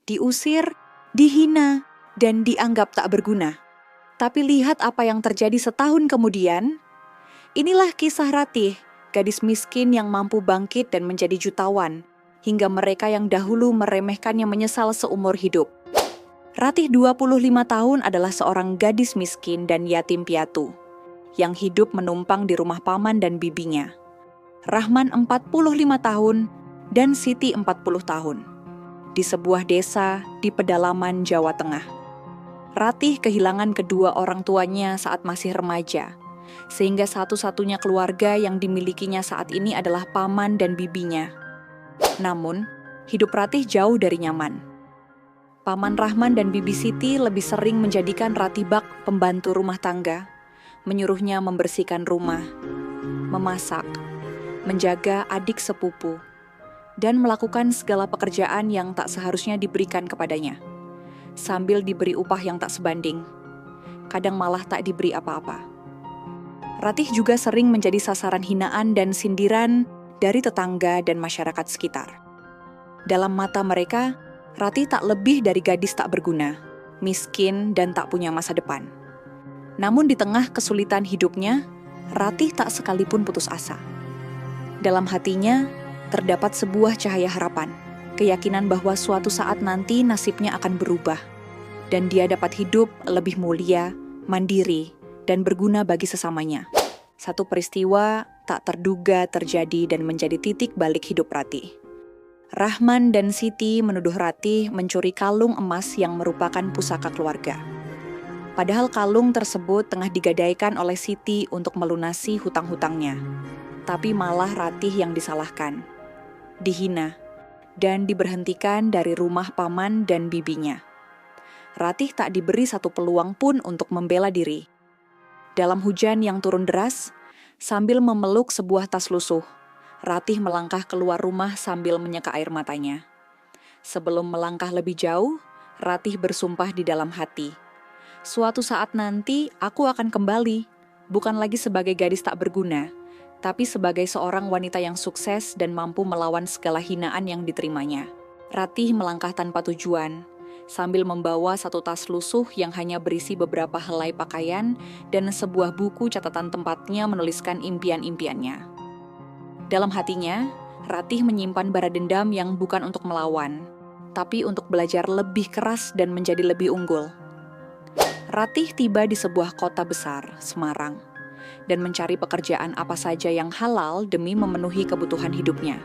diusir, dihina, dan dianggap tak berguna. Tapi lihat apa yang terjadi setahun kemudian. Inilah kisah Ratih, gadis miskin yang mampu bangkit dan menjadi jutawan, hingga mereka yang dahulu meremehkannya menyesal seumur hidup. Ratih 25 tahun adalah seorang gadis miskin dan yatim piatu, yang hidup menumpang di rumah paman dan bibinya. Rahman 45 tahun dan Siti 40 tahun, di sebuah desa di pedalaman Jawa Tengah. Ratih kehilangan kedua orang tuanya saat masih remaja, sehingga satu-satunya keluarga yang dimilikinya saat ini adalah paman dan bibinya. Namun, hidup Ratih jauh dari nyaman. Paman Rahman dan bibi Siti lebih sering menjadikan Ratih bak pembantu rumah tangga, menyuruhnya membersihkan rumah, memasak, menjaga adik sepupu, dan melakukan segala pekerjaan yang tak seharusnya diberikan kepadanya, sambil diberi upah yang tak sebanding, kadang malah tak diberi apa-apa. Ratih juga sering menjadi sasaran hinaan dan sindiran dari tetangga dan masyarakat sekitar. Dalam mata mereka, Ratih tak lebih dari gadis tak berguna, miskin dan tak punya masa depan. Namun di tengah kesulitan hidupnya, Ratih tak sekalipun putus asa. Dalam hatinya, terdapat sebuah cahaya harapan, keyakinan bahwa suatu saat nanti nasibnya akan berubah, dan dia dapat hidup lebih mulia, mandiri, dan berguna bagi sesamanya. Satu peristiwa tak terduga terjadi dan menjadi titik balik hidup Ratih. Rahman dan Siti menuduh Ratih mencuri kalung emas yang merupakan pusaka keluarga. Padahal kalung tersebut tengah digadaikan oleh Siti untuk melunasi hutang-hutangnya. Tapi malah Ratih yang disalahkan, dihina, dan diberhentikan dari rumah paman dan bibinya. Ratih tak diberi satu peluang pun untuk membela diri. Dalam hujan yang turun deras, sambil memeluk sebuah tas lusuh, Ratih melangkah keluar rumah sambil menyeka air matanya. Sebelum melangkah lebih jauh, Ratih bersumpah di dalam hati, "Suatu saat nanti aku akan kembali, bukan lagi sebagai gadis tak berguna, tapi sebagai seorang wanita yang sukses dan mampu melawan segala hinaan yang diterimanya." Ratih melangkah tanpa tujuan, sambil membawa satu tas lusuh yang hanya berisi beberapa helai pakaian dan sebuah buku catatan tempatnya menuliskan impian-impiannya. Dalam hatinya, Ratih menyimpan bara dendam yang bukan untuk melawan, tapi untuk belajar lebih keras dan menjadi lebih unggul. Ratih tiba di sebuah kota besar, Semarang, dan mencari pekerjaan apa saja yang halal demi memenuhi kebutuhan hidupnya.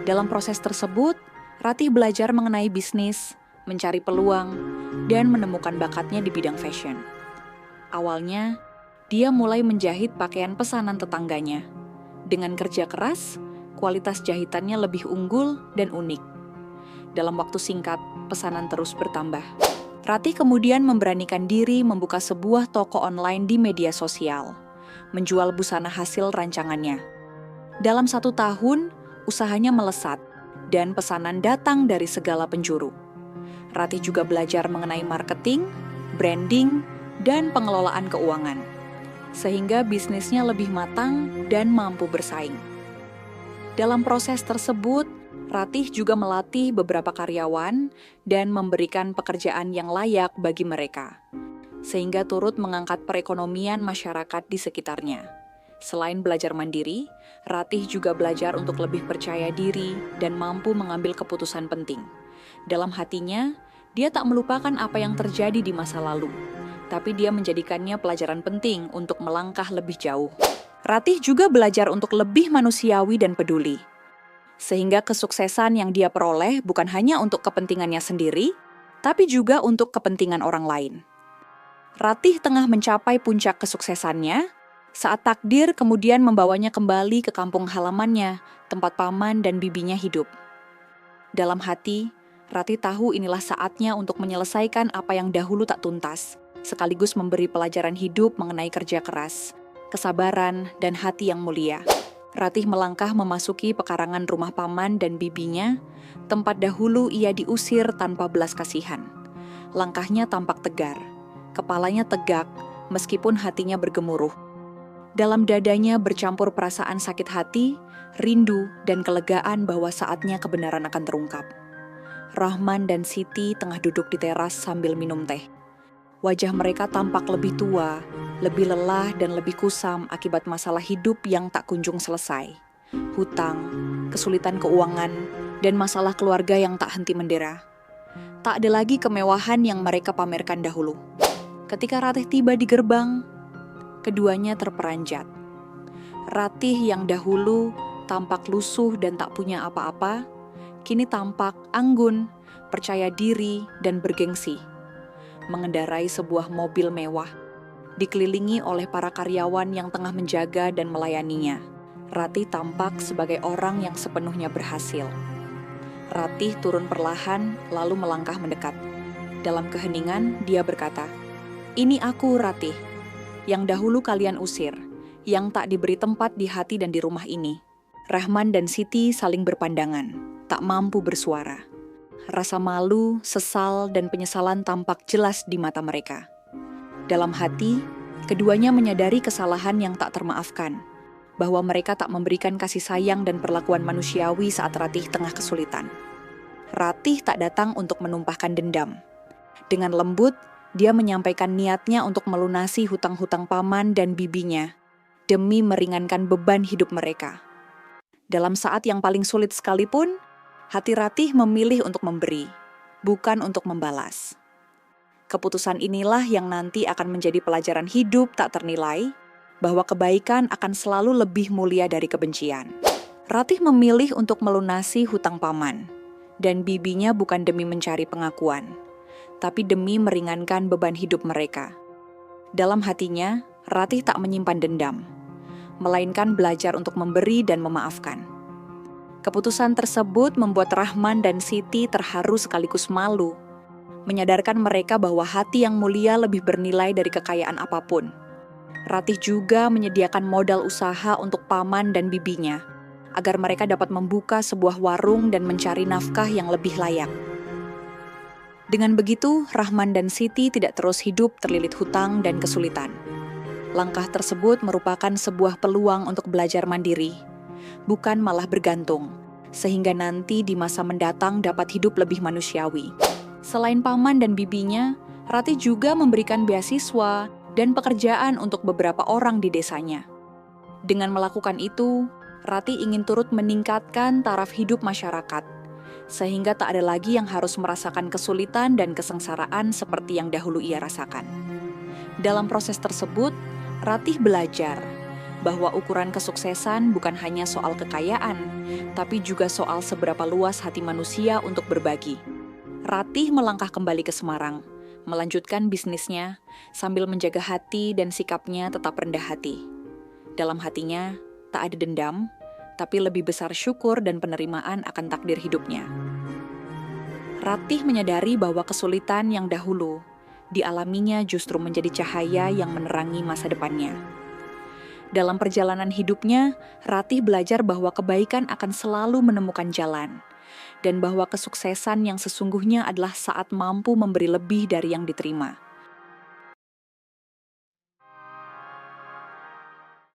Dalam proses tersebut, Ratih belajar mengenai bisnis, mencari peluang, dan menemukan bakatnya di bidang fashion. Awalnya, dia mulai menjahit pakaian pesanan tetangganya. Dengan kerja keras, kualitas jahitannya lebih unggul dan unik. Dalam waktu singkat, pesanan terus bertambah. Ratih kemudian memberanikan diri membuka sebuah toko online di media sosial, menjual busana hasil rancangannya. Dalam 1 tahun, usahanya melesat, dan pesanan datang dari segala penjuru. Ratih juga belajar mengenai marketing, branding, dan pengelolaan keuangan, sehingga bisnisnya lebih matang dan mampu bersaing. Dalam proses tersebut, Ratih juga melatih beberapa karyawan dan memberikan pekerjaan yang layak bagi mereka, sehingga turut mengangkat perekonomian masyarakat di sekitarnya. Selain belajar mandiri, Ratih juga belajar untuk lebih percaya diri dan mampu mengambil keputusan penting. Dalam hatinya, dia tak melupakan apa yang terjadi di masa lalu, tapi dia menjadikannya pelajaran penting untuk melangkah lebih jauh. Ratih juga belajar untuk lebih manusiawi dan peduli, sehingga kesuksesan yang dia peroleh bukan hanya untuk kepentingannya sendiri, tapi juga untuk kepentingan orang lain. Ratih tengah mencapai puncak kesuksesannya saat takdir kemudian membawanya kembali ke kampung halamannya, tempat paman dan bibinya hidup. Dalam hati, Ratih tahu inilah saatnya untuk menyelesaikan apa yang dahulu tak tuntas, sekaligus memberi pelajaran hidup mengenai kerja keras, kesabaran, dan hati yang mulia. Ratih melangkah memasuki pekarangan rumah paman dan bibinya, tempat dahulu ia diusir tanpa belas kasihan. Langkahnya tampak tegar, kepalanya tegak, meskipun hatinya bergemuruh. Dalam dadanya bercampur perasaan sakit hati, rindu, dan kelegaan bahwa saatnya kebenaran akan terungkap. Rahman dan Siti tengah duduk di teras sambil minum teh. Wajah mereka tampak lebih tua, lebih lelah dan lebih kusam akibat masalah hidup yang tak kunjung selesai. Hutang, kesulitan keuangan, dan masalah keluarga yang tak henti mendera. Tak ada lagi kemewahan yang mereka pamerkan dahulu. Ketika Ratih tiba di gerbang, keduanya terperanjat. Ratih yang dahulu tampak lusuh dan tak punya apa-apa, kini tampak anggun, percaya diri, dan bergengsi. Mengendarai sebuah mobil mewah, dikelilingi oleh para karyawan yang tengah menjaga dan melayaninya. Ratih tampak sebagai orang yang sepenuhnya berhasil. Ratih turun perlahan lalu melangkah mendekat. Dalam keheningan, dia berkata, "Ini aku, Ratih, yang dahulu kalian usir, yang tak diberi tempat di hati dan di rumah ini." Rahman dan Siti saling berpandangan, tak mampu bersuara. Rasa malu, sesal, dan penyesalan tampak jelas di mata mereka. Dalam hati, keduanya menyadari kesalahan yang tak termaafkan, bahwa mereka tak memberikan kasih sayang dan perlakuan manusiawi saat Ratih tengah kesulitan. Ratih tak datang untuk menumpahkan dendam. Dengan lembut, dia menyampaikan niatnya untuk melunasi hutang-hutang paman dan bibinya, demi meringankan beban hidup mereka. Dalam saat yang paling sulit sekalipun, hati Ratih memilih untuk memberi, bukan untuk membalas. Keputusan inilah yang nanti akan menjadi pelajaran hidup tak ternilai, bahwa kebaikan akan selalu lebih mulia dari kebencian. Ratih memilih untuk melunasi hutang paman dan bibinya bukan demi mencari pengakuan, tapi demi meringankan beban hidup mereka. Dalam hatinya, Ratih tak menyimpan dendam, melainkan belajar untuk memberi dan memaafkan. Keputusan tersebut membuat Rahman dan Siti terharu sekaligus malu, menyadarkan mereka bahwa hati yang mulia lebih bernilai dari kekayaan apapun. Ratih juga menyediakan modal usaha untuk paman dan bibinya, agar mereka dapat membuka sebuah warung dan mencari nafkah yang lebih layak. Dengan begitu, Rahman dan Siti tidak terus hidup terlilit hutang dan kesulitan. Langkah tersebut merupakan sebuah peluang untuk belajar mandiri, bukan malah bergantung, sehingga nanti di masa mendatang dapat hidup lebih manusiawi. Selain paman dan bibinya, Ratih juga memberikan beasiswa dan pekerjaan untuk beberapa orang di desanya. Dengan melakukan itu, Ratih ingin turut meningkatkan taraf hidup masyarakat, sehingga tak ada lagi yang harus merasakan kesulitan dan kesengsaraan seperti yang dahulu ia rasakan. Dalam proses tersebut, Ratih belajar bahwa ukuran kesuksesan bukan hanya soal kekayaan, tapi juga soal seberapa luas hati manusia untuk berbagi. Ratih melangkah kembali ke Semarang, melanjutkan bisnisnya sambil menjaga hati dan sikapnya tetap rendah hati. Dalam hatinya, tak ada dendam, tapi lebih besar syukur dan penerimaan akan takdir hidupnya. Ratih menyadari bahwa kesulitan yang dahulu dialaminya justru menjadi cahaya yang menerangi masa depannya. Dalam perjalanan hidupnya, Ratih belajar bahwa kebaikan akan selalu menemukan jalan, dan bahwa kesuksesan yang sesungguhnya adalah saat mampu memberi lebih dari yang diterima.